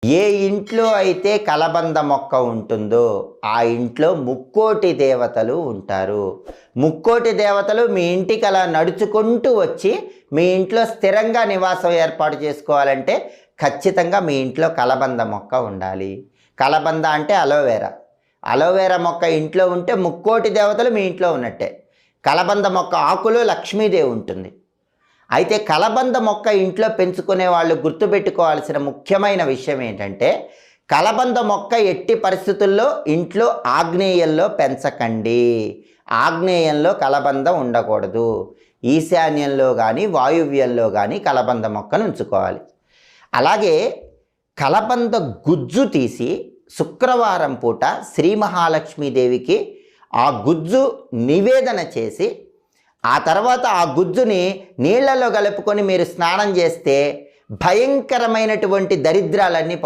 ఏ ఇంట్లో అయితే కలబంద మొక్క ఉంటుందో ఆ ఇంట్లో ముక్కోటి దేవతలు ఉంటారు. ముక్కోటి దేవతలు మీ ఇంటికి అలా నడుచుకుంటూ వచ్చి మీ ఇంట్లో స్థిరంగా నివాసం ఏర్పాటు చేసుకోవాలంటే ఖచ్చితంగా మీ ఇంట్లో కలబంద మొక్క ఉండాలి. కలబంద అంటే అలోవెరా. అలోవెరా మొక్క ఇంట్లో ఉంటే ముక్కోటి దేవతలు మీ ఇంట్లో ఉన్నట్టే. కలబంద మొక్క ఆకులో లక్ష్మీదేవి ఉంటుంది. అయితే కలబంద మొక్క ఇంట్లో పెంచుకునే వాళ్ళు గుర్తుపెట్టుకోవాల్సిన ముఖ్యమైన విషయం ఏంటంటే, కలబంద మొక్క ఎట్టి పరిస్థితుల్లో ఇంట్లో ఆగ్నేయంలో పెంచకండి. ఆగ్నేయంలో కలబంద ఉండకూడదు. ఈశాన్యంలో కానీ వాయువ్యంలో కానీ కలబంద మొక్కను ఉంచుకోవాలి. అలాగే కలబంద గుజ్జు తీసి శుక్రవారం పూట శ్రీ మహాలక్ష్మీదేవికి ఆ గుజ్జు నివేదన చేసి ఆ తర్వాత ఆ గుజ్జుని నీళ్లలో కలుపుకొని మీరు స్నానం చేస్తే భయంకరమైనటువంటి దరిద్రాలన్నీ పోతాయి.